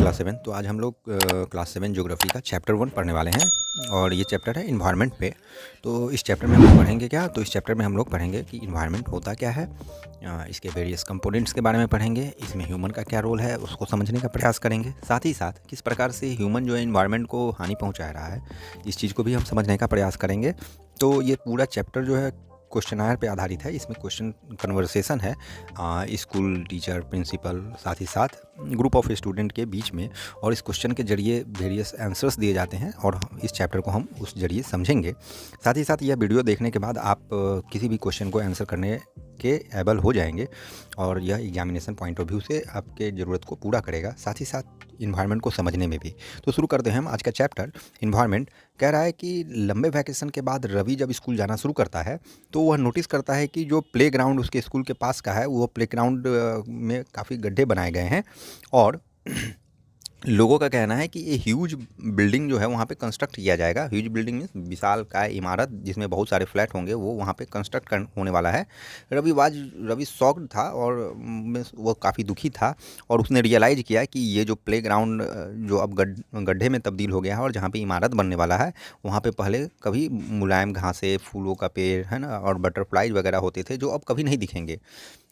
Class 7। तो आज हम लोग क्लास 7 ज्योग्राफी का चैप्टर 1 पढ़ने वाले हैं और ये चैप्टर है इन्वायरमेंट पे। तो इस चैप्टर में हम लोग पढ़ेंगे क्या? तो इस चैप्टर में हम लोग पढ़ेंगे कि इन्वायरमेंट होता क्या है, इसके वेरियस कंपोनेंट्स के बारे में पढ़ेंगे, इसमें ह्यूमन का क्या रोल है उसको समझने का प्रयास करेंगे। साथ ही साथ किस प्रकार से ह्यूमन जो है इन्वायरमेंट को हानि पहुँचा रहा है, इस चीज़ को भी हम समझने का प्रयास करेंगे। तो ये पूरा चैप्टर जो है क्वेश्चनायर पे आधारित है। इसमें क्वेश्चन कन्वर्सेशन है स्कूल टीचर, प्रिंसिपल, साथ ही साथ ग्रुप ऑफ स्टूडेंट के बीच में, और इस क्वेश्चन के जरिए वेरियस आंसर्स दिए जाते हैं और इस चैप्टर को हम उस जरिए समझेंगे। साथ ही साथ यह वीडियो देखने के बाद आप किसी भी क्वेश्चन को आंसर करने के एबल हो जाएंगे और यह एग्जामिनेशन पॉइंट ऑफ व्यू से आपके ज़रूरत को पूरा करेगा, साथ ही साथ इन्वायरमेंट को समझने में भी। तो शुरू करते हैं हम आज का चैप्टर इन्वायरमेंट। कह रहा है कि लंबे वैकेशन के बाद रवि जब स्कूल जाना शुरू करता है तो वह नोटिस करता है कि जो प्लेग्राउंड उसके स्कूल के पास का है वो प्लेग्राउंड में काफ़ी गड्ढे बनाए गए हैं और लोगों का कहना है कि ये ह्यूज बिल्डिंग जो है वहाँ पे कंस्ट्रक्ट किया जाएगा। ह्यूज बिल्डिंग मीन्स विशालकाय इमारत जिसमें बहुत सारे फ्लैट होंगे, वो वहाँ पे कंस्ट्रक्ट होने वाला है। रवि शॉक्ड था और वो काफ़ी दुखी था और उसने रियलाइज़ किया कि ये जो प्लेग्राउंड जो अब गड्ढे में तब्दील हो गया है और जहाँ पे इमारत बनने वाला है वहाँ पे पहले कभी मुलायम घासें, फूलों का पेड़ है ना, और बटरफ्लाइज वगैरह होते थे जो अब कभी नहीं दिखेंगे।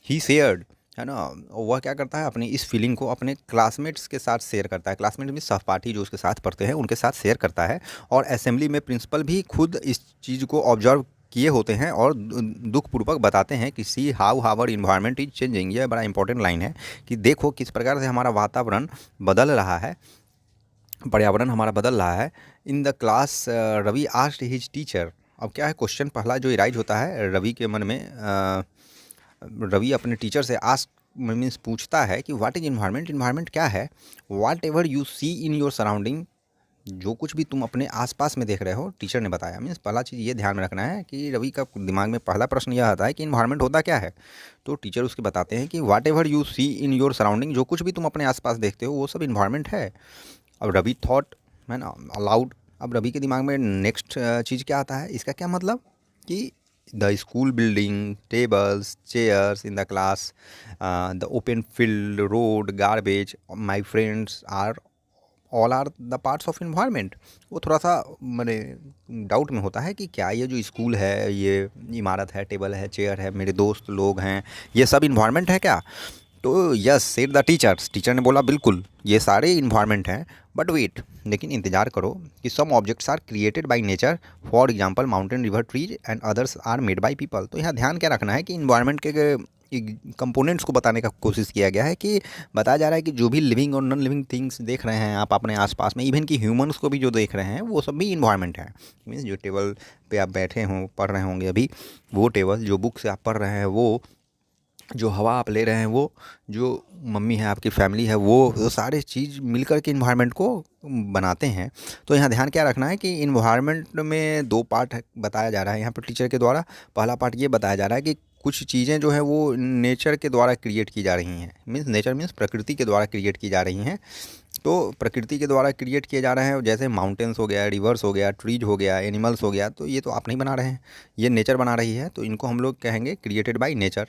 ही शेयर्ड, है ना, वह क्या करता है अपनी इस फीलिंग को अपने क्लासमेट्स के साथ शेयर करता है। क्लासमेट में सहपाठी जो उसके साथ पढ़ते हैं उनके साथ शेयर करता है और असेंबली में प्रिंसिपल भी खुद इस चीज़ को ऑब्जर्व किए होते हैं और दुखपूर्वक बताते हैं कि see how our environment is changing. यह बड़ा इंपॉर्टेंट लाइन है कि देखो किस प्रकार से हमारा वातावरण बदल रहा है, पर्यावरण हमारा बदल रहा है। In the class Ravi asked his teacher. अब क्या है, क्वेश्चन पहला जो राइज होता है रवि के मन में, रवि अपने टीचर से आस्क मीन्स पूछता है कि व्हाट इज इन्वायरमेंट, इन्वायरमेंट क्या है। Whatever you see in your surrounding, जो कुछ भी तुम अपने आसपास में देख रहे हो, टीचर ने बताया। मीन्स पहला चीज़ ये ध्यान में रखना है कि रवि का दिमाग में पहला प्रश्न यह आता है कि इन्वायरमेंट होता क्या है। तो टीचर उसके बताते हैं कि whatever you see in your surrounding, जो कुछ भी तुम अपने आसपास देखते हो वो सब इन्वायरमेंट है। अब रवि थॉट, है ना, अलाउड। अब रवि के दिमाग में नेक्स्ट चीज़ क्या आता है, इसका क्या मतलब कि the school building, tables, chairs in the class, the open field, road, garbage, my friends are all are the parts of environment. वो थोड़ा सा मैंने डाउट में होता है कि क्या ये जो स्कूल है, ये इमारत है, टेबल है, चेयर है, मेरे दोस्त लोग हैं, ये सब इन्वायरमेंट है क्या? तो yes said the teachers, teacher ने बोला बिल्कुल ये सारे इन्वायरमेंट हैं। बट वेट, लेकिन इंतजार करो कि some objects are created by nature, for example mountain, river, trees and others are made by people. तो यहाँ ध्यान क्या रखना है कि इन्वायरमेंट के कंपोनेंट्स को बताने का कोशिश किया गया है कि बताया जा रहा है कि जो भी लिविंग और नॉन लिविंग थिंग्स देख रहे हैं आप अपने आसपास में, इवन कि ह्यूमन्स को भी जो देख रहे हैं वो सब भी इन्वायरमेंट है। मीन्स जो टेबल पे आप बैठे हों, पढ़ रहे होंगे अभी, वो टेबल, जो बुक से आप पढ़ रहे हैं वो, जो हवा आप ले रहे हैं वो, जो मम्मी है आपकी फैमिली है वो सारे चीज़ मिलकर के इन्वायरमेंट को बनाते हैं। तो यहाँ ध्यान क्या रखना है कि इन्वायरमेंट में दो पार्ट बताया जा रहा है यहाँ पर टीचर के द्वारा। पहला पार्ट ये बताया जा रहा है कि कुछ चीज़ें जो है वो नेचर के द्वारा क्रिएट की जा रही हैं। मीन्स नेचर मीन्स प्रकृति के द्वारा क्रिएट की जा रही हैं। तो प्रकृति के द्वारा क्रिएट किए जा रहे हैं, जैसे माउंटेन्स हो गया, रिवर्स हो गया, ट्रीज हो गया, एनिमल्स हो गया, तो ये तो आप नहीं बना रहे हैं, ये नेचर बना रही है, तो इनको हम लोग कहेंगे क्रिएटेड बाय नेचर।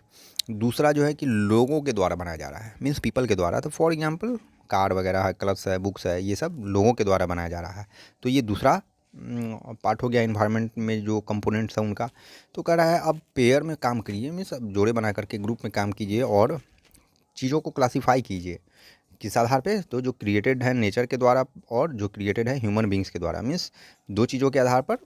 दूसरा जो है कि लोगों के द्वारा बनाया जा रहा है, मीन्स पीपल के द्वारा। तो फॉर एग्जांपल कार वगैरह है, क्लब्स है, बुक्स है, ये सब लोगों के द्वारा बनाया जा रहा है। तो ये दूसरा पार्ट हो गया इन्वायरमेंट में जो कंपोनेंट्स हैं उनका। तो कह रहा है अब पेयर में काम करिए, मीन्स अब जोड़े बना करके ग्रुप में काम कीजिए और चीज़ों को क्लासीफाई कीजिए। किस आधार पे? तो जो क्रिएटेड है नेचर के द्वारा और जो क्रिएटेड है ह्यूमन बींग्स के द्वारा। मीन्स दो चीज़ों के आधार पर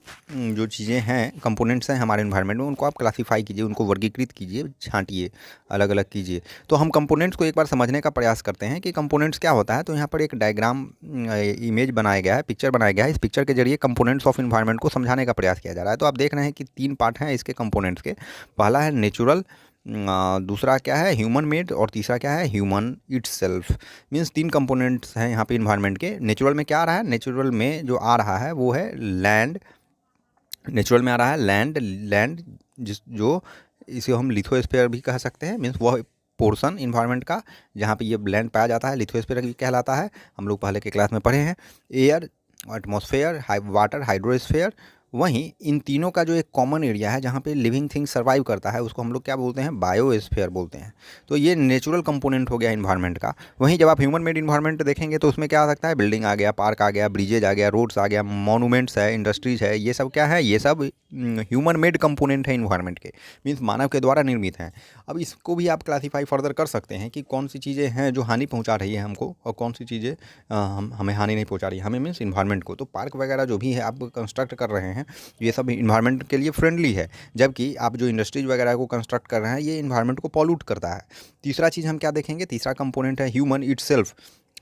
जो चीज़ें हैं, कंपोनेंट्स हैं हमारे इन्वायरमेंट में, उनको आप क्लासीफाई कीजिए, उनको वर्गीकृत कीजिए, छांटिए, अलग अलग कीजिए। तो हम कंपोनेंट्स को एक बार समझने का प्रयास करते हैं कि कंपोनेंट्स क्या होता है। तो यहाँ पर एक डायग्राम, इमेज बनाया गया है, पिक्चर बनाया गया है। इस पिक्चर के जरिए कंपोनेंट्स ऑफ इन्वायरमेंट को समझाने का प्रयास किया जा रहा है। तो आप देख रहे हैं कि 3 पार्ट हैं इसके कंपोनेंट्स के। पहला है नेचुरल, दूसरा क्या है ह्यूमन मेड, और तीसरा क्या है ह्यूमन इट्सेल्फ। मीन्स 3 कंपोनेंट्स हैं यहाँ पे इन्वायरमेंट के। नेचुरल में क्या आ रहा है? नेचुरल में जो आ रहा है वो है लैंड। नेचुरल में आ रहा है लैंड, लैंड जो इसे हम लिथोस्फीयर भी कह सकते हैं। मीन्स वह पोर्शन इन्वायरमेंट का जहाँ पे ये लैंड पाया जाता है, लिथोस्फीयर भी कहलाता है, हम लोग पहले के क्लास में पढ़े हैं। एयर, एटमॉस्फेयर, वाटर, हाइड्रोस्फीयर, वहीं इन तीनों का जो एक कॉमन एरिया है जहाँ पे लिविंग थिंग सर्वाइव करता है उसको हम लोग क्या बोलते हैं, बायोस्फीयर बोलते हैं। तो ये नेचुरल कंपोनेंट हो गया इन्वायरमेंट का। वहीं जब आप ह्यूमन मेड इन्वायरमेंट देखेंगे तो उसमें क्या आ सकता है, बिल्डिंग आ गया, पार्क आ गया, ब्रिजेज आ गया, रोड्स आ गया, मॉन्यूमेंट्स है, इंडस्ट्रीज है, ये सब क्या है, ये सब ह्यूमन मेड कंपोनेंट है इन्वायरमेंट के, मीन्स मानव के द्वारा निर्मित हैं। अब इसको भी आप क्लासीफाई फर्दर कर सकते हैं कि कौन सी चीज़ें हैं जो हानि पहुंचा रही है हमको और कौन सी चीज़ें हमें हानि नहीं पहुंचा रही है, हमें मीन्स इन्वायरमेंट को। तो पार्क वगैरह जो भी है आप कंस्ट्रक्ट कर रहे हैं ये सब इन्वायरमेंट के लिए फ्रेंडली है, जबकि आप जो इंडस्ट्रीज वगैरह को कंस्ट्रक्ट कर रहे हैं ये इन्वायरमेंट को पॉल्यूट करता है। तीसरा चीज़ हम क्या देखेंगे, तीसरा कंपोनेंट है human itself.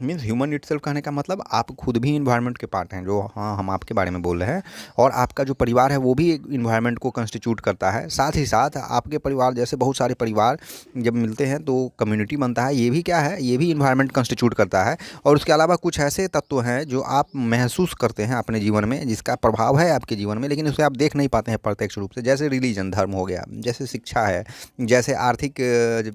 Means human itself कहने का मतलब आप खुद भी इन्वायरमेंट के पार्ट हैं, जो हाँ हम आपके बारे में बोल रहे हैं, और आपका जो परिवार है वो भी इन्वायरमेंट को कंस्टिट्यूट करता है। साथ ही साथ आपके परिवार जैसे बहुत सारे परिवार जब मिलते हैं तो कम्युनिटी बनता है, ये भी क्या है, ये भी इन्वायरमेंट कंस्टिट्यूट करता है। और उसके अलावा कुछ ऐसे तत्व हैं जो आप महसूस करते हैं अपने जीवन में, जिसका प्रभाव है आपके जीवन में, लेकिन उसे आप देख नहीं पाते हैं प्रत्यक्ष रूप से, जैसे रिलीजन, धर्म हो गया, जैसे शिक्षा है, जैसे आर्थिक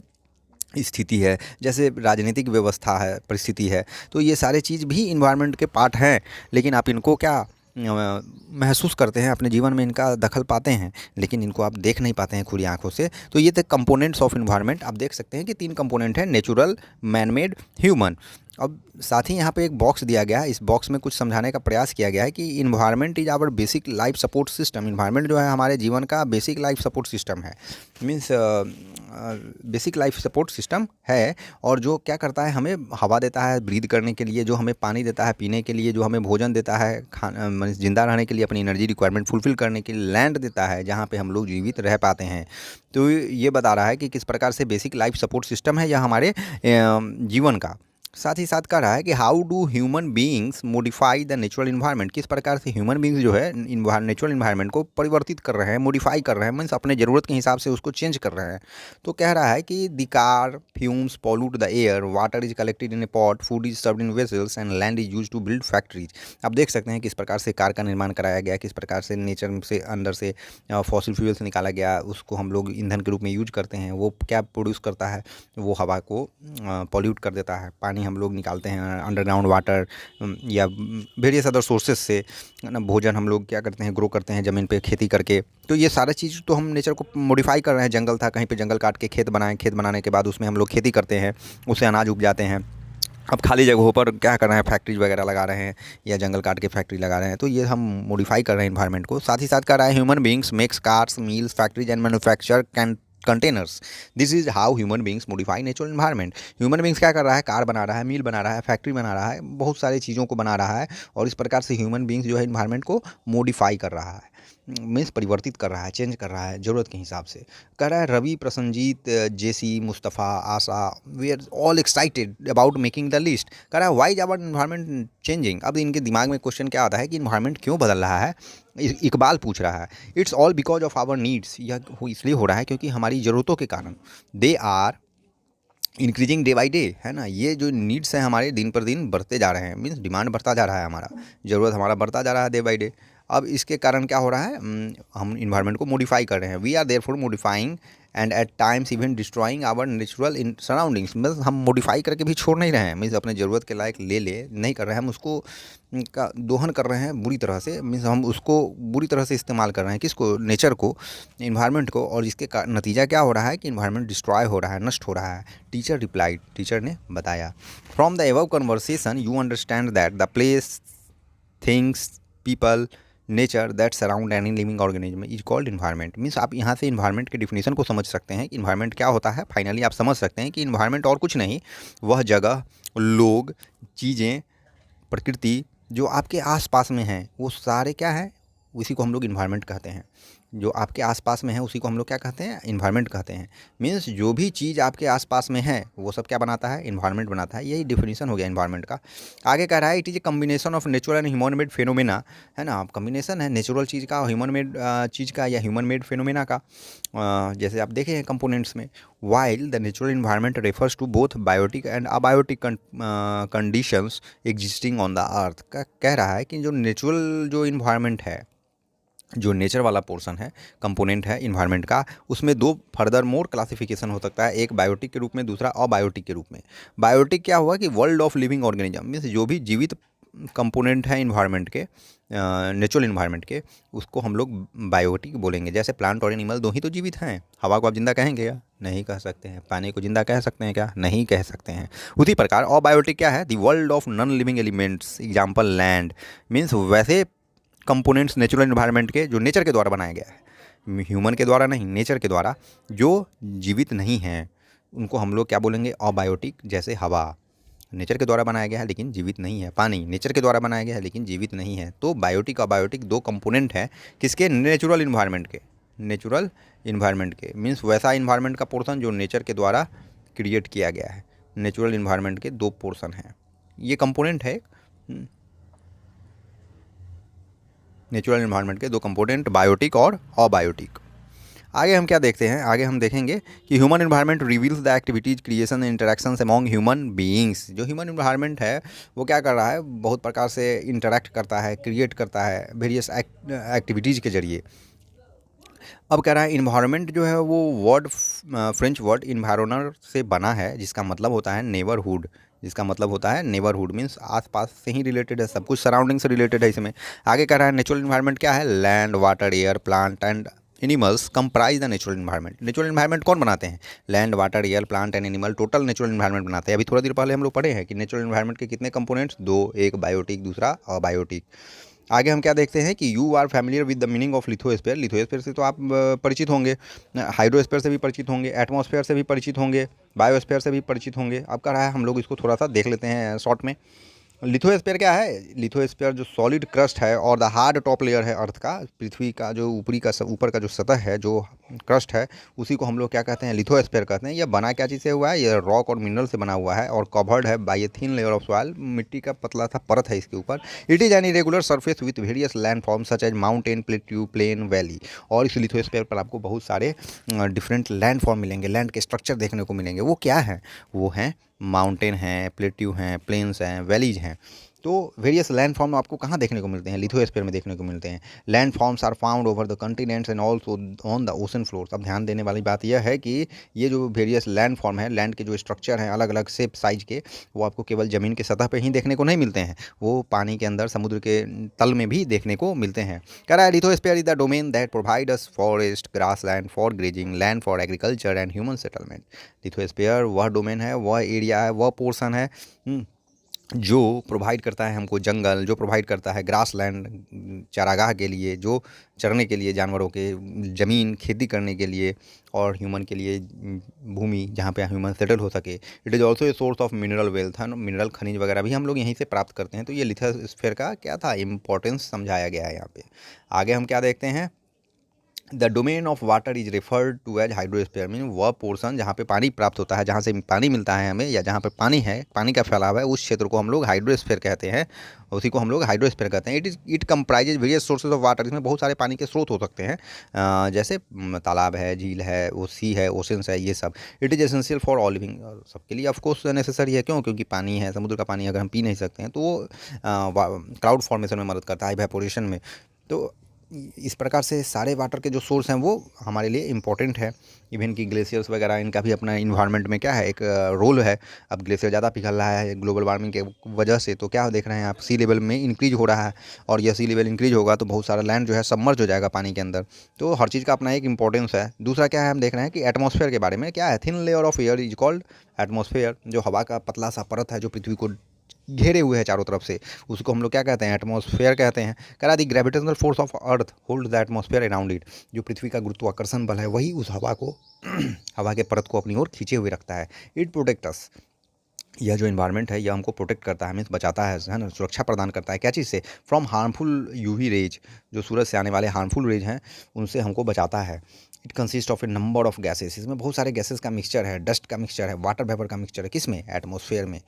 स्थिति है, जैसे राजनीतिक व्यवस्था है, परिस्थिति है। तो ये सारे चीज़ भी इन्वायरमेंट के पार्ट हैं, लेकिन आप इनको क्या महसूस करते हैं अपने जीवन में, इनका दखल पाते हैं, लेकिन इनको आप देख नहीं पाते हैं खुली आंखों से। तो ये थे कंपोनेंट्स ऑफ इन्वायरमेंट। आप देख सकते हैं कि 3 कंपोनेंट हैं, नेचुरल, मैन मेड, ह्यूमन। अब साथ ही यहाँ पे एक बॉक्स दिया गया है, इस बॉक्स में कुछ समझाने का प्रयास किया गया है कि environment is our basic life support system. Environment जो है हमारे जीवन का बेसिक लाइफ सपोर्ट सिस्टम है, means basic life support system है। और जो क्या करता है, हमें हवा देता है ब्रीद करने के लिए, जो हमें पानी देता है पीने के लिए, जो हमें भोजन देता है खाना जिंदा रहने के लिए, अपनी एनर्जी रिक्वायरमेंट फुलफिल करने के लिए, लैंड देता है जहाँ पे हम लोग जीवित रह पाते हैं। तो ये बता रहा है कि किस प्रकार से बेसिक लाइफ सपोर्ट सिस्टम है यह हमारे जीवन का। साथ ही साथ कह रहा है कि how do human beings modify the natural environment, किस प्रकार से ह्यूमन बीइंग्स जो है नेचुरल इन्वायरमेंट को परिवर्तित कर रहे हैं, मॉडिफाई कर रहे हैं, मीन्स अपने ज़रूरत के हिसाब से उसको चेंज कर रहे हैं। तो कह रहा है कि the car fumes pollute the air, water is collected in a pot, food is served in vessels and land is use to build factories. आप देख सकते हैं किस प्रकार से कार का निर्माण कराया गया, किस प्रकार से नेचर से अंदर से फॉसिल फ्यूल से निकाला गया, उसको हम लोग ईंधन के रूप में यूज करते हैं। वो क्या प्रोड्यूस करता है, वो हवा को पॉल्यूट कर देता है। पानी हम लोग निकालते हैं अंडरग्राउंड वाटर या वेरियस अदर सोर्सेज से ना। भोजन हम लोग क्या करते हैं, ग्रो करते हैं ज़मीन पे खेती करके। तो ये सारा चीज़ तो हम नेचर को मॉडिफाई कर रहे हैं। जंगल था, कहीं पे जंगल काट के खेत बनाए, खेत बनाने के बाद उसमें हम लोग खेती करते हैं, उससे अनाज उपजाते हैं। अब खाली जगहों पर क्या कर रहे हैं, फैक्ट्रीज वगैरह लगा रहे हैं या जंगल काट के फैक्ट्री लगा रहे हैं। तो ये हम मॉडिफाई कर रहे हैं इन्वायरमेंट को। साथ ही साथ कर रहा है human beings makes cars, meals, factories and manufacture containers. This is how human beings modify natural environment. Human beings क्या कर रहा है, कार बना रहा है, मील बना रहा है, फैक्ट्री बना रहा है, बहुत सारी चीज़ों को बना रहा है। और इस प्रकार से ह्यूमन बीइंग्स जो है इन्वायरमेंट को मॉडिफाई कर रहा है, मीन्स परिवर्तित कर रहा है, चेंज कर रहा है ज़रूरत के हिसाब से। कह रहा है Ravi, Prasenjit, Jessie, Mustafa, Asha, we are all excited about making the list. कह रहा है why is our environment changing. अब इनके दिमाग में क्वेश्चन क्या आता है कि इन्वायरमेंट क्यों बदल रहा है। इकबाल पूछ रहा है, it's all because of our needs. यह इसलिए हो रहा है क्योंकि हमारी ज़रूरतों के कारण, they are increasing day by day, है ना। ये जो नीड्स हैं हमारे दिन पर दिन बढ़ते जा रहे हैं, मीन्स डिमांड बढ़ता जा रहा है, हमारा ज़रूरत हमारा बढ़ता जा रहा है डे बाई डे। अब इसके कारण क्या हो रहा है, हम इन्वायरमेंट को मॉडिफाई कर रहे हैं। We are therefore modifying and at times even destroying our natural in surroundings. मतलब हम मॉडिफाई करके भी छोड़ नहीं रहे हैं, मीन्स अपने ज़रूरत के लायक ले नहीं कर रहे हैं, हम उसको का दोहन कर रहे हैं बुरी तरह से, मीन्स हम उसको बुरी तरह से इस्तेमाल कर रहे हैं, किसको, नेचर को, इन्वायरमेंट को। और इसके नतीजा क्या हो रहा है कि इन्वायरमेंट डिस्ट्रॉय हो रहा है, नष्ट हो रहा है। टीचर रिप्लाइड, टीचर ने बताया, from the above conversation you understand that the place, things, people, nature that surround any living organism is called environment. Means आप यहाँ से इन्वायरमेंट के डिफिनीशन को समझ सकते हैं कि इन्वायरमेंट क्या होता है। फाइनली आप समझ सकते हैं कि इन्वायरमेंट और कुछ नहीं, वह जगह, लोग, चीज़ें, प्रकृति जो आपके आसपास में हैं, वो सारे क्या हैं, उसी को हम लोग इन्वायरमेंट कहते हैं। जो आपके आसपास में है उसी को हम लोग क्या कहते हैं, इन्वायरमेंट कहते हैं। मीन्स जो भी चीज़ आपके आसपास में है वो सब क्या बनाता है, इन्वायरमेंट बनाता है। यही डिफिनीशन हो गया इन्वायरमेंट का। आगे कह रहा है it is a combination of natural and human made phenomena, है ना। कम्बिनेशन है नेचुरल चीज़ का, ह्यूमन मेड चीज़ का या ह्यूमन मेड फेनोमेना का। जैसे आप देखें कंपोनेंट्स में, while the natural environment refers to both biotic and abiotic conditions existing on the earth. कह रहा है कि जो नेचुरल जो इन्वायरमेंट है, जो नेचर वाला पोर्शन है, कंपोनेंट है इन्वायरमेंट का, उसमें 2 फर्दर मोर क्लासिफिकेशन हो सकता है, एक बायोटिक के रूप में, दूसरा अबायोटिक के रूप में। बायोटिक क्या हुआ कि world of living organism, means जो भी जीवित कंपोनेंट हैं इन्वायरमेंट के, नेचुरल इन्वायरमेंट के, उसको हम लोग बायोटिक बोलेंगे। जैसे प्लांट और एनिमल दो ही तो जीवित हैं। हवा को आप जिंदा कहेंगे क्या? नहीं कह सकते हैं। पानी को जिंदा कह सकते हैं क्या? नहीं कह सकते हैं। उसी प्रकार अबायोटिक क्या है? The world of non living elements, example land, means वैसे कंपोनेंट्स नेचुरल इन्वायरमेंट के जो नेचर के द्वारा बनाया गया है, ह्यूमन के द्वारा नहीं, नेचर के द्वारा, जो जीवित नहीं हैं, उनको हम लोग क्या बोलेंगे? अबायोटिक। जैसे हवा नेचर के द्वारा बनाया गया है लेकिन जीवित नहीं है, पानी नेचर के द्वारा बनाया गया है लेकिन जीवित नहीं है। तो बायोटिक अबायोटिक दो कंपोनेंट हैं किसके? नेचुरल इन्वायरमेंट के। नेचुरल इन्वायरमेंट के मीन्स वैसा इन्वायरमेंट का पोर्शन जो नेचर के द्वारा क्रिएट किया गया है। नेचुरल इन्वायरमेंट के दो पोर्शन हैं, ये कंपोनेंट है। नेचुरल इन्वायरमेंट के दो कंपोनेंट, बायोटिक और अबायोटिक। आगे हम क्या देखते हैं? आगे हम देखेंगे कि human environment reveals the activities, creation, interactions among human beings. जो ह्यूमन इन्वायरमेंट है वो क्या कर रहा है? बहुत प्रकार से इंटरेक्ट करता है, क्रिएट करता है वेरियस एक्टिविटीज़ के जरिए। अब कह रहा है इन्वायरमेंट जो है वो वर्ड, फ्रेंच वर्ड इन्वायरोनर से बना है, जिसका मतलब होता है नेबरहुड। जिसका मतलब होता है नेबरहुड मीन्स आसपास से ही रिलेटेड है, सब कुछ सराउंडिंग से रिलेटेड है इसमें। आगे कह रहा है नेचुरल इन्वायरमेंट क्या है? Land, water, air, plant and animals comprise the natural environment. Natural environment कौन बनाते हैं? Land, water, air, plant and animal total natural environment बनाते हैं। अभी थोड़ा देर पहले हम लोग पढ़े हैं कि नेचुरल इन्वायरमेंट के कितने कंपोनेंट्स? दो, एक बायोटिक, दूसरा अबायोटिक। आगे हम क्या देखते हैं कि you are familiar with the meaning of lithosphere. Lithosphere से तो आप परिचित होंगे, हाइड्रोस्फीयर से भी परिचित होंगे, एटमॉस्फेयर से भी परिचित होंगे, बायोस्फीयर से भी परिचित होंगे। अब कह रहा है हम लोग इसको थोड़ा सा देख लेते हैं शॉर्ट में। लिथोस्फीयर क्या है? लिथोस्फीयर जो सॉलिड क्रस्ट है और द हार्ड टॉप लेयर है अर्थ का, पृथ्वी का जो ऊपर का जो सतह है, जो क्रस्ट है, उसी को हम लोग क्या कहते हैं? लिथोस्फीयर कहते हैं। यह बना क्या चीज़ से हुआ है? यह रॉक और मिनरल से बना हुआ है और कवर्ड है by a thin layer of soil. मिट्टी का पतला सा परत है इसके ऊपर। It is an irregular surface with various land form such as mountain, plateau, plain, valley. और इस लिथोस्फीयर पर आपको बहुत सारे डिफरेंट लैंड फॉर्म मिलेंगे, लैंड के स्ट्रक्चर देखने को मिलेंगे। वो क्या है? वो हैं माउंटेन हैं, प्लेट्यू हैं, प्लेन्स हैं, वैलीज हैं। तो वेरियस लैंड फॉर्म आपको कहाँ देखने को मिलते हैं? लिथोस्फीयर में देखने को मिलते हैं। Land forms are found over the continents and also on the ocean floors. अब ध्यान देने वाली बात यह है कि ये जो वेरियस लैंड फॉर्म है, लैंड के जो स्ट्रक्चर हैं अलग अलग शेप साइज के, वो आपको केवल ज़मीन के सतह पर ही देखने को नहीं मिलते हैं, वो पानी के अंदर, समुद्र के तल में भी देखने को मिलते हैं। कह रहा है lithosphere is the domain that provide us forest, grass land for grazing, land for agriculture and human settlement. Lithosphere वह डोमेन है, वह एरिया है, वह पोर्शन है जो प्रोवाइड करता है हमको जंगल, जो प्रोवाइड करता है ग्रास लैंड चारागाह के लिए, जो चरने के लिए जानवरों के, ज़मीन खेती करने के लिए, और ह्यूमन के लिए भूमि जहाँ पे ह्यूमन सेटल हो सके। It is also a source of mineral wealth, mineral खनिज वगैरह भी हम लोग यहीं से प्राप्त करते हैं। तो ये लिथोस्फीयर का क्या था? इंपॉर्टेंस समझाया गया है यहाँ पे। आगे हम क्या देखते हैं? The domain of water is referred to as hydrosphere, mean वह पोर्शन जहाँ पे पानी प्राप्त होता है, जहाँ से पानी मिलता है हमें, या जहाँ पे पानी है, पानी का फैलाव है, उस क्षेत्र को हम लोग हाइड्रोस्फीयर कहते हैं। उसी को हम लोग हाइड्रोस्फीयर कहते हैं। It comprises various sources of water. इसमें बहुत सारे पानी के स्रोत हो सकते हैं, जैसे तालाब है, झील है, वो सी है, ओशंस है, ये सब। It is essential for all living, सबके लिए ऑफकोर्स नेसेसरी है। क्यों? क्योंकि पानी है, समुद्र का पानी अगर हम पी नहीं सकते हैं तो वो क्लाउड फॉर्मेशन में मदद करता है, इवेपोरेशन में। तो इस प्रकार से सारे वाटर के जो सोर्स हैं वो हमारे लिए इम्पोर्टेंट है। इवन कि ग्लेशियर्स वगैरह, इनका भी अपना इन्वायरमेंट में क्या है, एक रोल है। अब ग्लेशियर ज़्यादा पिघल रहा है ग्लोबल वार्मिंग के वजह से, तो क्या देख रहे हैं आप? सी लेवल में इंक्रीज हो रहा है, और यह सी लेवल इंक्रीज होगा तो बहुत सारा लैंड जो है सबमर्ज हो जाएगा पानी के अंदर। तो हर चीज़ का अपना एक इंपॉर्टेंस है। दूसरा क्या है, हम देख रहे हैं कि एटमॉस्फेयर के बारे में क्या है? Thin layer of air is called atmosphere. जो हवा का पतला सा परत है जो पृथ्वी को घेरे हुए है चारों तरफ से, उसको हम लोग क्या कहते हैं? एटमॉस्फेयर कहते हैं। कह रहा the gravitational force of earth hold the atmosphere around it. जो पृथ्वी का गुरुत्वाकर्षण बल है वही उस हवा को हवा के परत को अपनी ओर खींचे हुए रखता है। It protect us. यह जो इन्वायरमेंट है यह हमको प्रोटेक्ट करता है, मीन्स बचाता है ना, सुरक्षा प्रदान करता है। क्या चीज़ से? फ्रॉम हार्मफुल यूवी रेज, जो सूरज से आने वाले हार्मफुल रेज हैं उनसे हमको बचाता है। It consist of A number of gases. इसमें बहुत सारे गैसेस का मिक्सचर है, डस्ट का मिक्सचर है, वाटर वेपर का मिक्सचर है। किसमें? एटमॉस्फेयर में।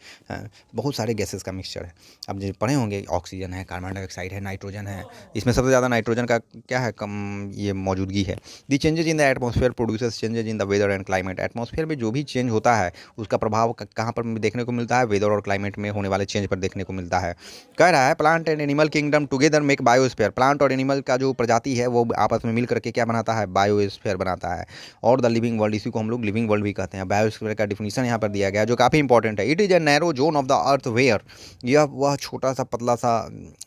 बहुत सारे गैसेस का मिक्सचर है। अब जो पढ़े होंगे, ऑक्सीजन है, कार्बन डाइऑक्साइड है, नाइट्रोजन है। इसमें सबसे ज़्यादा नाइट्रोजन का क्या है? कम ये मौजूदगी है। The changes in the atmosphere produces changes in the weather and climate. Atmosphere में जो भी चेंज होता है उसका प्रभाव कहाँ पर देखने को मिलता है? वेदर और क्लाइमेट में होने वाले चेंज पर देखने को मिलता है। कह रहा है plant and animal kingdom together make biosphere. Plant और एनिमल का जो प्रजाति है वो आपस में मिल करके क्या बनाता है? बायोस्फीयर बनाता है, और द लिविंग वर्ल्ड, इसी को हम लोग लिविंग वर्ल्ड भी कहते हैं। बायोस्फीयर का डिफिनीशन यहाँ पर दिया गया है जो काफ़ी इंपॉर्टेंट है। It is a narrow zone of the earth where, यह वह छोटा सा पतला सा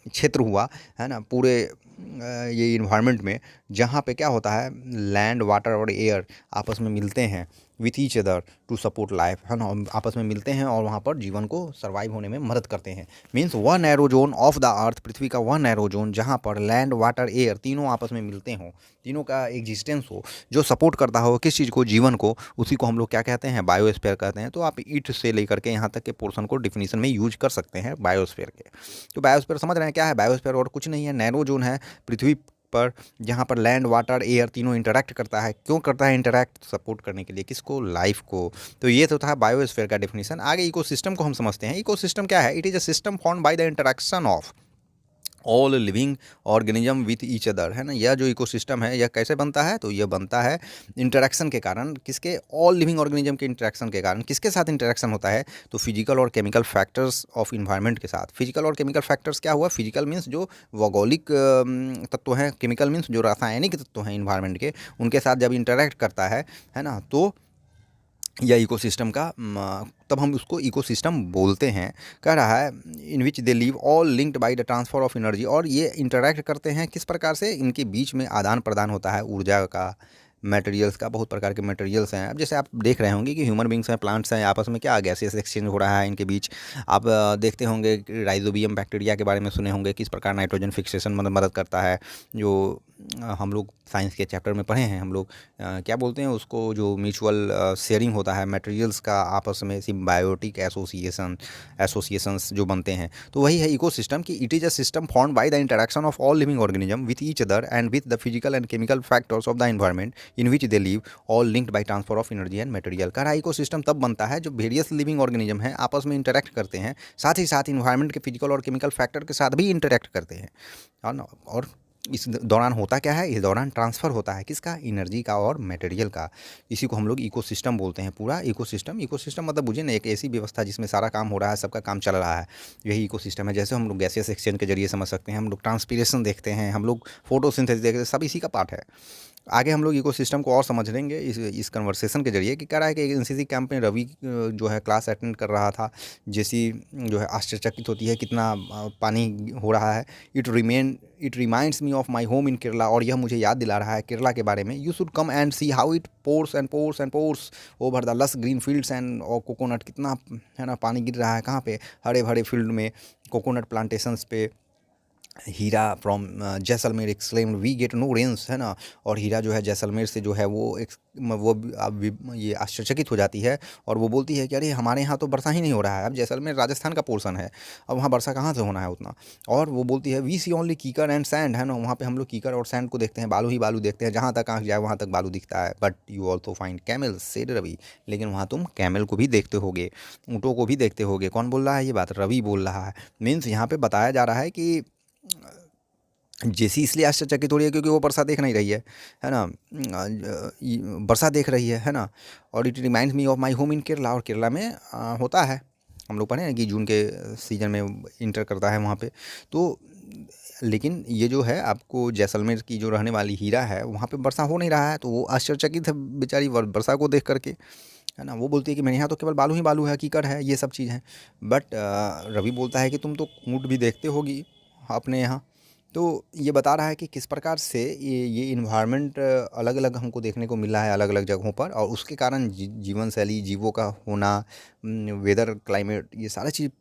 क्षेत्र हुआ है ना पूरे ये इन्वायरमेंट में, जहाँ पे क्या होता है लैंड, वाटर और एयर आपस में मिलते हैं with each other to support life, है ना, आपस में मिलते हैं और वहाँ पर जीवन को सर्वाइव होने में मदद करते हैं। मीन्स वह narrow zone of the earth, पृथ्वी का वह नैरो जोन जहाँ पर लैंड, वाटर, एयर तीनों आपस में मिलते हों, तीनों का एग्जिस्टेंस हो, जो सपोर्ट करता हो किस चीज़ को, जीवन को, उसी को हम लोग क्या कहते हैं, बायोस्फीयर कहते हैं। तो आप इट से लेकर के यहाँ तक के पोर्शन को डिफिनीशन में यूज कर सकते हैं बायोस्फीयर के। तो बायोस्फीयर समझ रहे हैं क्या है? बायोस्फीयर और कुछ नहीं है, नैरो जोन है पृथ्वी पर जहाँ पर लैंड, वाटर, एयर तीनों इंटरैक्ट करता है। क्यों करता है इंटरैक्ट? सपोर्ट करने के लिए, किसको? लाइफ को। तो ये तो था बायोस्फीयर का डेफिनेशन। आगे इकोसिस्टम को हम समझते हैं। इकोसिस्टम क्या है? It is a system formed by the interaction of all living organism with each other, है ना। यह जो इकोसिस्टम है यह कैसे बनता है? तो यह बनता है इंटरैक्शन के कारण। किसके? ऑल लिविंग ऑर्गेनिज्म के इंटरैक्शन के कारण। किसके साथ इंटरैक्शन होता है? तो फिजिकल और केमिकल फैक्टर्स ऑफ इन्वायरमेंट के साथ। फिजिकल और केमिकल फैक्टर्स क्या हुआ? फिजिकल मीन्स जो भौगोलिक तत्व हैं, केमिकल मीन्स जो रासायनिक तत्व हैं इन्वायरमेंट के, उनके साथ जब इंटरैक्ट करता है ना, तो या इकोसिस्टम का तब हम उसको इकोसिस्टम बोलते हैं। कह रहा है in which they live all linked by the transfer of energy, और ये इंटरैक्ट करते हैं किस प्रकार से? इनके बीच में आदान प्रदान होता है ऊर्जा का, मटेरियल्स का। बहुत प्रकार के मटेरियल्स हैं। अब जैसे आप देख रहे होंगे कि ह्यूमन बींग्स हैं, प्लांट्स हैं, आपस में क्या गैसेस एक्सचेंज हो रहा है इनके बीच। आप देखते होंगे राइजोबियम बैक्टीरिया के बारे में सुने होंगे, किस प्रकार नाइट्रोजन फिक्सेशन में मदद करता है, जो हम लोग साइंस के चैप्टर में पढ़े हैं। हम लोग क्या बोलते हैं उसको, जो म्यूचुअल शेयरिंग होता है मटेरियल्स का आपस में, सिम्बायोटिक एसोसिएशंस जो बनते हैं। तो वही है इकोसिस्टम की it is a system formed by the interaction of all living organism with each other and with the physical and chemical factors of the environment in which they live all linked by transfer of energy and material. कह रहा है ecosystem तब बनता है जब various living organism हैं आपस में इंटरैक्ट करते हैं, साथ ही साथ इन्वायरमेंट के फिजिकल और केमिकल फैक्टर के साथ भी इंटरैक्ट करते हैं। और इस दौरान होता क्या है? इस दौरान ट्रांसफ़र होता है किसका? एनर्जी का और मटेरियल का। इसी को हम लोग इकोसिस्टम बोलते हैं। पूरा इकोसिस्टम मतलब बुझिए ना, एक ऐसी व्यवस्था जिसमें सारा काम हो रहा है, सबका काम चल रहा है, यही इकोसिस्टम है। जैसे हम लोग गैसियस एक्सचेंज के जरिए समझ सकते हैं, हम लोग ट्रांसपीरेशन देखते हैं, हम लोग फोटोसिंथेसिस देखते हैं, सब इसी का पार्ट है। आगे हम लोग इकोसिस्टम को और समझ लेंगे इस कन्वर्सेशन के जरिए। कि कह रहा है कि एनसीसी कैंप में रवि जो है क्लास अटेंड कर रहा था। जैसी जो है आश्चर्यचकित होती है कितना पानी हो रहा है। It reminds me of my home in Kerala, और यह मुझे याद दिला रहा है केरला के बारे में। You should come and see how it pores and pores and pores over the lush green fields and और कोकोनट। कितना, है ना, पानी गिर रहा है कहाँ पे? हरे भरे फील्ड में, कोकोनट प्लांटेशंस पे। Heera from Jaisalmer exclaimed we get no rains, है ना। और हीरा जो है जैसलमेर से जो है वो ये आश्चर्यचकित हो जाती है और वो बोलती है कि अरे हमारे यहाँ तो वर्षा ही नहीं हो रहा है। अब जैसलमेर राजस्थान का पोर्शन है, अब वहाँ वर्षा कहाँ से होना है उतना। और वो बोलती है वी सी ओनली कीकर एंड सैंड, है ना, वहाँ पे हम लोग कीकर और सैंड को देखते हैं, बालू ही बालू देखते हैं, जहाँ तक आँख जाए वहाँ तक बालू दिखता है। But you also find camel said Ravi, लेकिन वहाँ तुम कैमल को भी देखते होगे, ऊँटों को भी देखते होगे। कौन बोल रहा है ये बात? रवि बोल रहा है। मीन्स यहाँ पे बताया जा रहा है कि जेसी इसलिए आश्चर्यचकित हो रही है क्योंकि वो वर्षा देख नहीं रही है ना, वर्षा देख रही है ना। और it reminds me of my home in Kerala, और केरला में होता है, हम लोग पढ़े हैं कि जून के सीजन में इंटर करता है वहाँ पे। तो लेकिन ये जो है आपको जैसलमेर की जो रहने वाली हीरा है वहाँ पे वर्षा हो नहीं रहा है, तो वो आश्चर्यचकित है बेचारी वर्षा को देख करके, है ना। वो बोलती है कि मेरे यहाँ तो केवल बालू ही बालू है, कीकर है, ये सब चीज़ है। बट रवि बोलता है कि तुम तो ऊँट भी देखते होगी अपने यहाँ। तो ये बता रहा है कि किस प्रकार से ये इन्वायरमेंट अलग अलग हमको देखने को मिल रहा है अलग अलग जगहों पर, और उसके कारण जीवन शैली, जीवों का होना, वेदर, क्लाइमेट, ये सारा चीज़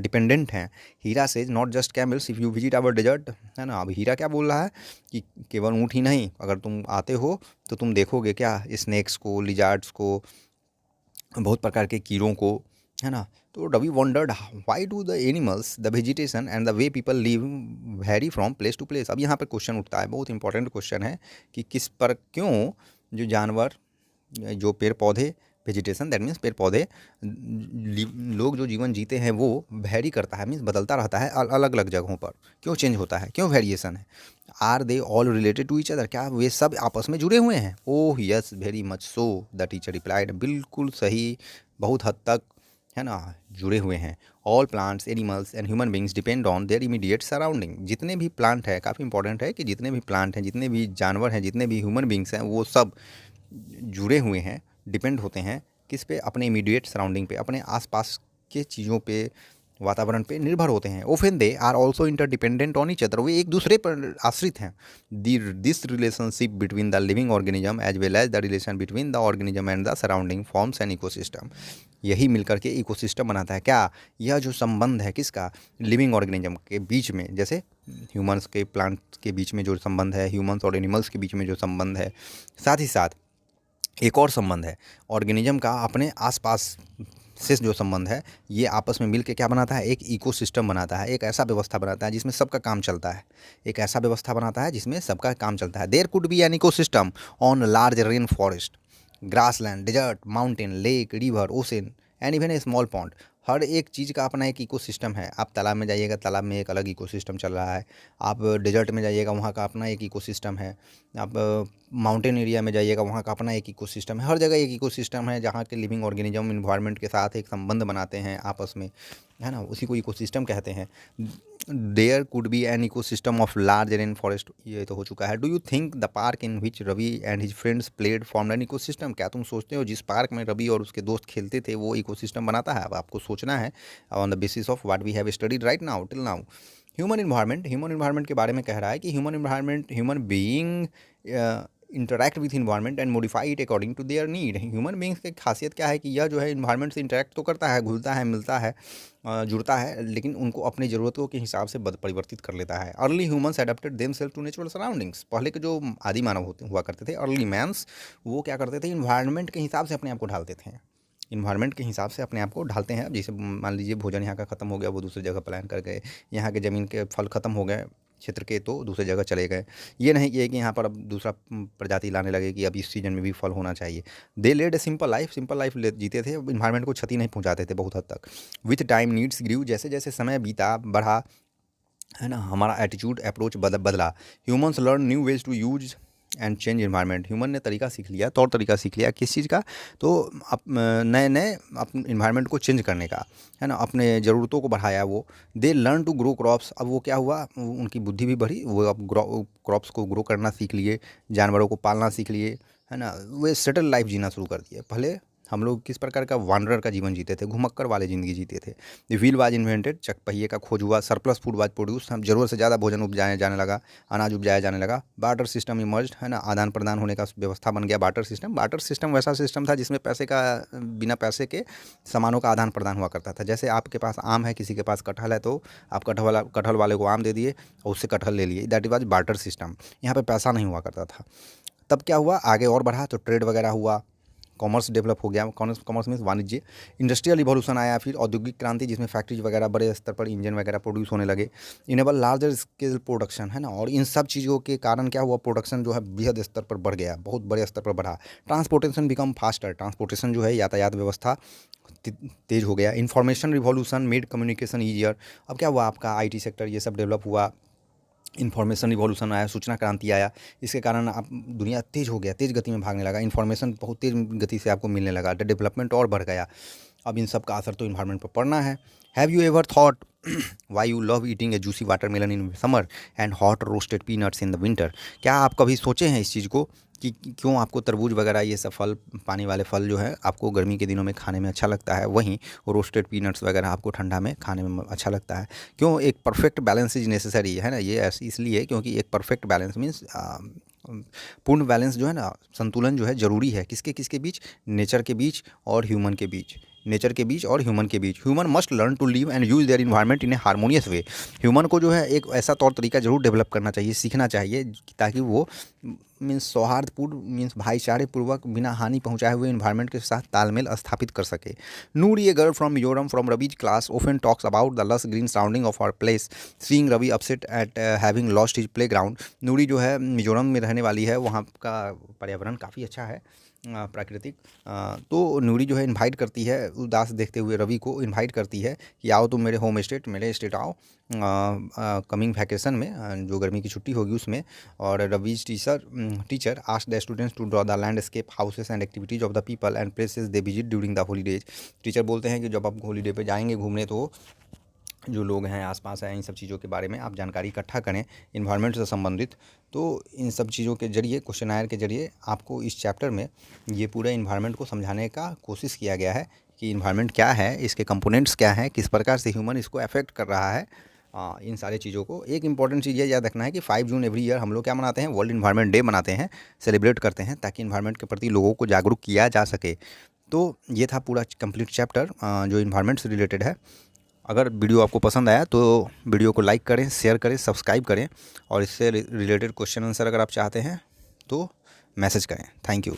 डिपेंडेंट हैं हीरा से। Not just camels, if you visit our desert, है ना। अब हीरा क्या बोल रहा है कि केवल ऊँट ही नहीं, अगर तुम आते हो तो तुम देखोगे क्या, स्नेक्स को, लिजार्ड्स को, बहुत प्रकार के कीड़ों को, है ना। तो Ravi wondered why do the animals, the vegetation and the way people live vary from place to place. अब यहाँ पर क्वेश्चन उठता है, बहुत इंपॉर्टेंट क्वेश्चन है कि किस पर, क्यों जो जानवर, जो पेड़ पौधे, वेजिटेशन दैट मीन्स पेड़ पौधे, लोग जो जीवन जीते हैं वो वेरी करता है, मीन्स बदलता रहता है अलग अलग जगहों पर। क्यों चेंज होता है, क्यों वेरिएशन है? Are they all related to each other, क्या वे सब आपस में जुड़े हुए हैं? Oh yes, very much so, the teacher replied. बिल्कुल सही, बहुत हद तक है ना, जुड़े हुए हैं। All plants, animals and human beings depend on their immediate surrounding. जितने भी प्लांट है, काफ़ी इंपॉर्टेंट है कि जितने भी प्लांट हैं, जितने भी जानवर हैं, जितने भी ह्यूमन बींग्स हैं, वो सब जुड़े हुए हैं, डिपेंड होते हैं किस पे, अपने इमीडिएट सराउंडिंग पे, अपने आसपास के चीज़ों पे, वातावरण पे निर्भर होते हैं। Often they are also interdependent on each other, वे एक दूसरे पर आश्रित हैं। This relationship between the living organism as well as the relation between the organism and the surrounding forms an ecosystem. यही मिलकर के इकोसिस्टम बनाता है। क्या? यह जो संबंध है किसका? लिविंग ऑर्गेनिज्म के बीच में, जैसे ह्यूमंस के प्लांट्स के बीच में जो संबंध है, ह्यूमंस और एनिमल्स के बीच में जो संबंध है, साथ ही साथ एक और संबंध है ऑर्गेनिज्म का अपने आसपास से जो संबंध है, ये आपस में मिलके क्या बनाता है? एक इकोसिस्टम बनाता है, एक ऐसा व्यवस्था बनाता है जिसमें सबका काम चलता है। एक ऐसा व्यवस्था बनाता है जिसमें सबका काम चलता है। There could be an ecosystem on large rain forest, grassland, desert, mountain, lake, river, ocean and even a small pond. हर एक चीज़ का अपना एक इकोसिस्टम है। आप तालाब में जाइएगा, तालाब में एक अलग इकोसिस्टम चल रहा है। आप डेजर्ट में जाइएगा, वहाँ का अपना एक इकोसिस्टम है। आप माउंटेन एरिया में जाइएगा, वहाँ का अपना एक इकोसिस्टम है। हर जगह एक इकोसिस्टम है जहाँ के लिविंग ऑर्गेनिज्म इन्वायरमेंट के साथ एक संबंध बनाते हैं आपस में, है ना, उसी को इकोसिस्टम कहते हैं। There could be an ecosystem of large rain forest, ये तो हो चुका है। Do you think the park in which Ravi and his friends played formed an ecosystem? क्या तुम सोचते हो जिस पार्क में रवि और उसके दोस्त खेलते थे वो इकोसिस्टम बनाता है? अब आपको सोचना है on the basis of what we have studied right now till now. Human environment के बारे में कह रहा है कि human being interact with environment and modify it according to their need. Human beings की खासियत क्या है कि यह जो है इन्वायरमेंट से इंटरैक्ट तो करता है, घुलता है, मिलता है, जुड़ता है, लेकिन उनको अपनी ज़रूरतों के हिसाब से परिवर्तित कर लेता है। Early humans adapted themselves to natural surroundings. पहले के जो आदि मानव होते हुआ करते थे, अर्ली मैन्स, वो क्या करते थे? इन्वायरमेंट के हिसाब से अपने आप को ढालते थे। इन्वायरमेंट के हिसाब से अपने आप को ढालते हैं। जैसे मान लीजिए भोजन यहाँ का ख़त्म हो गया, वो दूसरी जगह पलायन कर गए। यहाँ के ज़मीन के फल ख़त्म हो गए क्षेत्र के, तो दूसरी जगह चले गए। ये नहीं कि यहाँ पर अब दूसरा प्रजाति लाने लगे कि अब इस सीजन में भी फल होना चाहिए। दे लेड ए सिंपल लाइफ जीते थे, इन्वायरमेंट को क्षति नहीं पहुँचाते थे बहुत हद तक। विथ टाइम नीड्स ग्रीव, जैसे जैसे समय बीता, बढ़ा, है ना, हमारा एटीट्यूड, अप्रोच बदला। Humans learn new ways to use and change environment. Human ने तरीका सीख लिया, तौर तरीका सीख लिया किस चीज़ का? तो नए नए अपने इन्वायरमेंट को चेंज करने का, है ना, अपने ज़रूरतों को बढ़ाया वो। They learn to grow crops, अब वो क्या हुआ, उनकी बुद्धि भी बढ़ी, वो अब क्रॉप्स को ग्रो करना सीख लिए, जानवरों को पालना सीख लिए, है ना, वे सेटल लाइफ जीना शुरू कर दिए। पहले हम लोग किस प्रकार का वानरर का जीवन जीते थे, घुमक्कर वाले ज़िंदगी जीते थे। व्हील वाज इन्वेंटेड, चकपहिए का खोज हुआ। सरप्लस फूड वाज प्रोड्यूस, हम ज़रूरत से ज़्यादा भोजन उपजाया जाने लगा, अनाज उपजाया जाने लगा। बार्टर सिस्टम इमर्ज्ड, है ना, आदान प्रदान होने का व्यवस्था बन गया बार्टर सिस्टम वैसा सिस्टम था जिसमें पैसे का, बिना पैसे के सामानों का आदान प्रदान हुआ करता था। जैसे आपके पास आम है, किसी के पास कटहल है, तो आप कटहल वाले को आम दे दिए और उससे कटहल ले लिए। That was barter system. यहाँ पर पैसा नहीं हुआ करता था। तब क्या हुआ, आगे और बढ़ा तो ट्रेड वगैरह हुआ, कॉमर्स डेवलप हो गया। कॉमर्स मीन्स वाणिज्य। इंडस्ट्रियल रिवॉल्यूशन आया, फिर औद्योगिक क्रांति जिसमें फैक्ट्रीज वगैरह बड़े स्तर पर इंजन वगैरह प्रोड्यूस होने लगे। इनेबल लार्जर स्केल प्रोडक्शन, है ना, और इन सब चीज़ों के कारण क्या हुआ, प्रोडक्शन जो है बृहद स्तर पर बढ़ गया, बहुत बड़े स्तर पर बढ़ा। ट्रांसपोर्टेशन बिकम फास्टर, ट्रांसपोर्टेशन जो है यातायात व्यवस्था तेज हो गया। Information revolution made communication easier, अब क्या हुआ, आपका IT सेक्टर ये सब डेवलप हुआ। इन्फॉर्मेशन रिवॉल्यूशन आया, सूचना क्रांति आया, इसके कारण आप दुनिया तेज़ हो गया, तेज़ गति में भागने लगा, इन्फॉर्मेशन बहुत तेज़ गति से आपको मिलने लगा, डेवलपमेंट और बढ़ गया। अब इन सब का असर तो इन्वायरमेंट पर पड़ना है। Have you ever thought why you love eating A juicy watermelon in summer and hot roasted peanuts in the winter? क्या आप कभी सोचे हैं इस चीज़ को कि क्यों आपको तरबूज वगैरह ये सब फल, पानी वाले फल जो है आपको गर्मी के दिनों में खाने में अच्छा लगता है, वहीं रोस्टेड पीनट्स वगैरह आपको ठंडा में खाने में अच्छा लगता है? क्यों? एक परफेक्ट बैलेंस इज नेसेसरी, है ना, ये ऐसी इसलिए क्योंकि एक परफेक्ट बैलेंस मीन्स पूर्ण बैलेंस जो है ना, संतुलन जो है ज़रूरी है। किसके किसके बीच? नेचर के बीच और ह्यूमन के बीच, नेचर के बीच और ह्यूमन के बीच। Human must learn to live and use their environment in a harmonious way. Human को जो है एक ऐसा तौर तरीका जरूर डेवलप करना चाहिए, सीखना चाहिए, ताकि वो मीन्स सौहार्दपूर्ण, मीन्स भाईचारे पूर्वक, बिना हानि पहुंचाए हुए इन्वायरमेंट के साथ तालमेल स्थापित कर सके। Noori, a girl from Mizoram from Ravi's class, often talks about the lush green surrounding of our place, seeing Ravi upset at having lost his play ground. Noori जो है मिजोरम में रहने वाली है, वहाँ का पर्यावरण काफ़ी अच्छा है, प्राकृतिक। तो नूरी जो है इनवाइट करती है, उदास देखते हुए रवि को इनवाइट करती है कि आओ तुम मेरे होम स्टेट, मेरे स्टेट आओ कमिंग वैकेशन में, जो गर्मी की छुट्टी होगी उसमें। और Ravi's teacher ask the students to draw the landscape, houses and activities of the people and places they visit during the holidays. Teacher बोलते हैं कि जब आप हॉलीडे पे जाएंगे घूमने तो जो लोग हैं आसपास हैं इन सब चीज़ों के बारे में आप जानकारी इकट्ठा करें इन्वायरमेंट से संबंधित। तो इन सब चीज़ों के जरिए, क्वेश्चनायर के जरिए आपको इस चैप्टर में ये पूरे इन्वायरमेंट को समझाने का कोशिश किया गया है कि इन्वायरमेंट क्या है, इसके कंपोनेंट्स क्या हैं, किस प्रकार से ह्यूमन इसको अफेक्ट कर रहा है। इन सारे चीज़ों को एक इंपॉर्टेंट चीज़ ये याद रखना है कि 5 जून एवरी ईयर हम लोग क्या मनाते हैं, वर्ल्ड इन्वायरमेंट डे मनाते हैं, सेलिब्रेट करते हैं, ताकि इन्वायरमेंट के प्रति लोगों को जागरूक किया जा सके। तो ये था पूरा कंप्लीट चैप्टर जो इन्वायरमेंट से रिलेटेड है। अगर वीडियो आपको पसंद आया तो वीडियो को लाइक करें, शेयर करें, सब्सक्राइब करें, और इससे रिलेटेड क्वेश्चन आंसर अगर आप चाहते हैं तो मैसेज करें। Thank you.